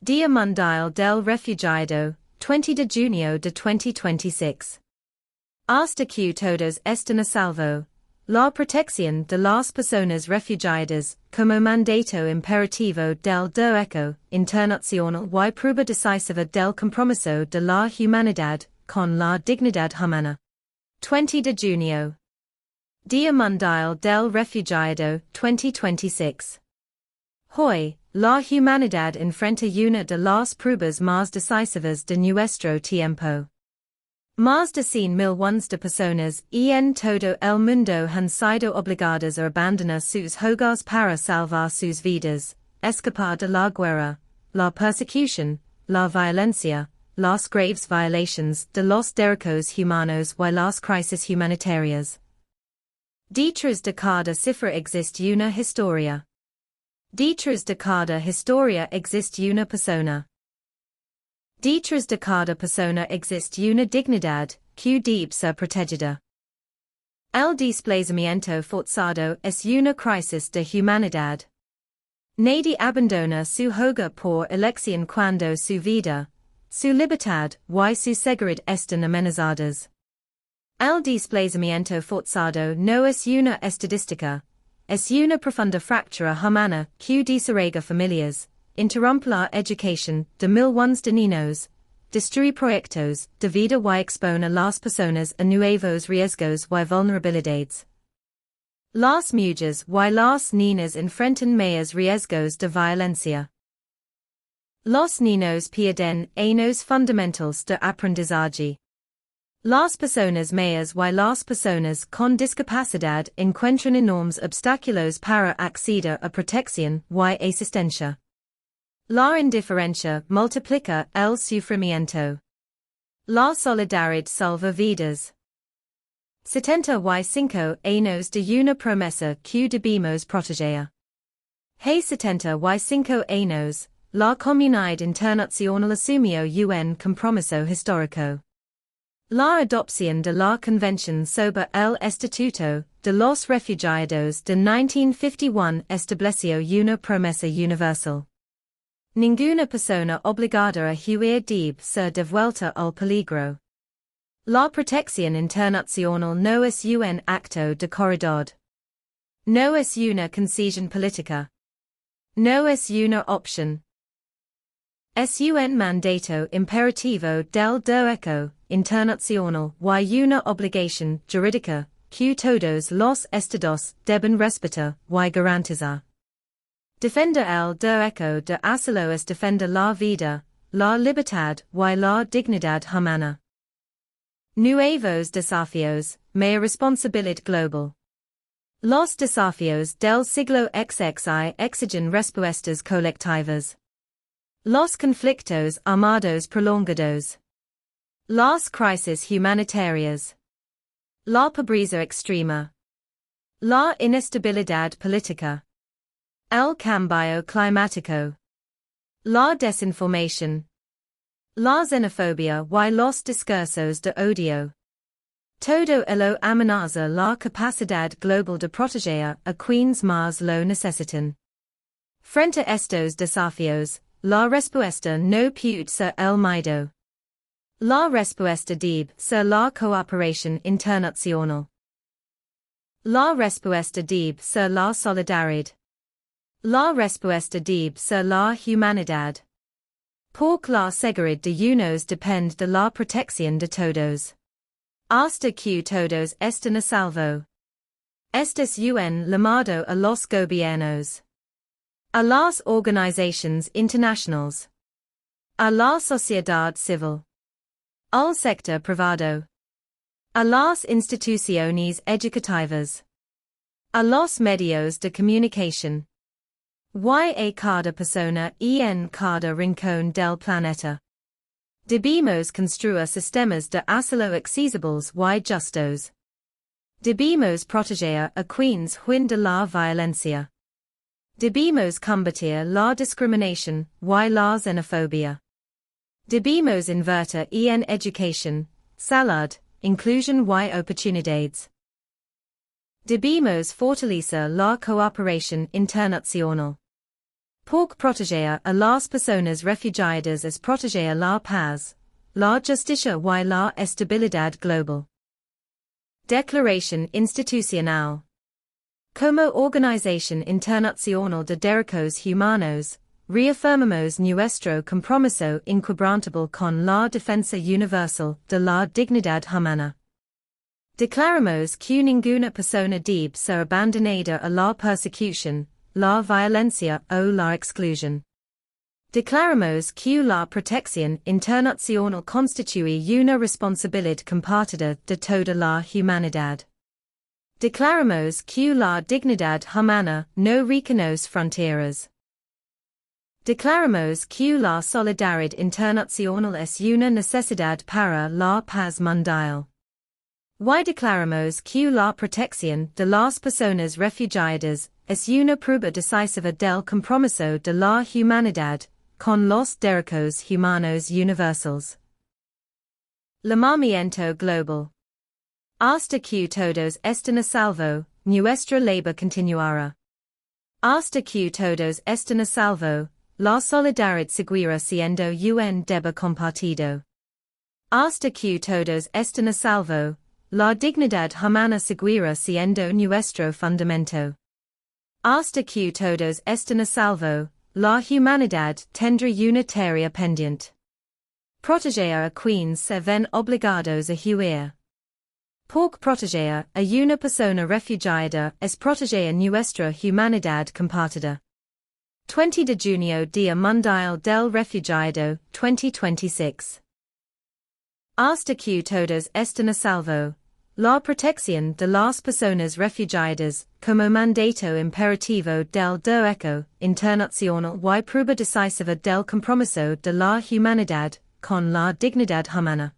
Dia Mundial del Refugiado, 20 de junio de 2026. Hasta que todos estén a salvo. La protección de las personas refugiadas, como mandato imperativo del derecho internacional y prueba decisiva del compromiso de la humanidad con la dignidad humana. 20 de junio. Dia Mundial del Refugiado, 2026. Hoy, la humanidad enfrenta una de las pruebas más decisivas de nuestro tiempo. Más de 100,000 de personas en todo el mundo han sido obligadas a abandonar sus hogares para salvar sus vidas, escapar de la guerra, la persecución, la violencia, las graves violations de los derechos humanos y las crisis humanitarias. Detrás de cada cifra existe una historia. Detrás de cada historia existe una persona. Detrás de cada persona existe una dignidad que debe ser protegida. El displacement forzado es una crisis de humanidad. Nadie abandona su hogar por elección cuando su vida, su libertad y su seguridad están amenazadas. El displacement forzado no es una estadística, es una profunda fractura humana que desarraiga familias, interrumpe la educación de millones de niños, destruye proyectos de vida y expone a las personas a nuevos riesgos y vulnerabilidades. Las mujeres y las niñas enfrentan mayores riesgos de violencia. Los niños pierden años fundamentales de aprendizaje. Las personas mayores y las personas con discapacidad encuentran enormes obstáculos para acceder a protección y asistencia. La indiferencia multiplica el sufrimiento. La solidaridad salva vidas. 75 años de una promesa que debemos proteger. Hace 75 años, la comunidad internacional asumió un compromiso histórico. La adopción de la Convention sobre el Estatuto de los Refugiados de 1951 estableció una promesa universal. Ninguna persona obligada a huir debe ser devuelta al peligro. La protección internacional no es un acto de caridad. No es una concesión política. No es una opción. Es un mandato imperativo del derecho internacional y una obligación jurídica que todos los estados deben respetar y garantizar. Defender el derecho de asilo es defender la vida, la libertad y la dignidad humana. Nuevos desafíos, mayor responsabilidad global. Los desafíos del siglo XX exigen respuestas colectivas. Los conflictos armados prolongados. Las crisis humanitarias. La pobreza extrema. La inestabilidad política. El cambio climático. La desinformación. La xenofobia y los discursos de odio. Todo ello amenaza la capacidad global de proteger a quienes más lo necesitan. Frente a estos desafíos, la respuesta no puede ser el miedo. La respuesta debe ser la cooperación internacional. La respuesta debe ser la solidaridad. La respuesta debe ser la humanidad. Porque la seguridad de unos depende de la protección de todos. Hasta que todos estén a salvo. Este es un llamado a los gobiernos. A las organizaciones internacionales. A la sociedad civil. Al sector privado. A las instituciones educativas. A los medios de comunicación. Y a cada persona en cada rincón del planeta. Debemos construir sistemas de asilo accesibles y justos. Debemos proteger a quienes huyen de la violencia. Debemos combatir la discriminación y la xenofobia. Debemos invertir en educación, salud, inclusión y oportunidades. Debemos fortalecer la cooperación internacional. Porc protegea a las personas refugiadas es protegea la paz, la justicia y la estabilidad global. Declaración Institucional. Como Organización Internacional de Derechos Humanos, reafirmamos nuestro compromiso inquebrantable con la defensa universal de la dignidad humana. Declaramos que ninguna persona debe ser abandonada a la persecución, la violencia o la exclusión. Declaramos que la protección internacional constituye una responsabilidad compartida de toda la humanidad. Declaramos que la dignidad humana no reconoce fronteras. Declaramos que la solidaridad internacional es una necesidad para la paz mundial. Y declaramos que la protección de las personas refugiadas es una prueba decisiva del compromiso de la humanidad con los derechos humanos universales. Llamamiento global. Hasta que todos estén a salvo, nuestra labor continuará. Hasta que todos estén a salvo, la solidaridad seguirá siendo un deber compartido. Hasta que todos estén a salvo, la dignidad humana seguirá siendo nuestro fundamento. Hasta que todos estén a salvo, la humanidad tendrá una tarea pendiente. Proteger a quienes se ven obligados a huir. Porc proteger a una persona refugiada es proteger nuestra humanidad compartida. 20 de junio Día Mundial del Refugiado, 2026. Hasta que todos estén a salvo, la protección de las personas refugiadas, como mandato imperativo del derecho internacional y prueba decisiva del compromiso de la humanidad con la dignidad humana.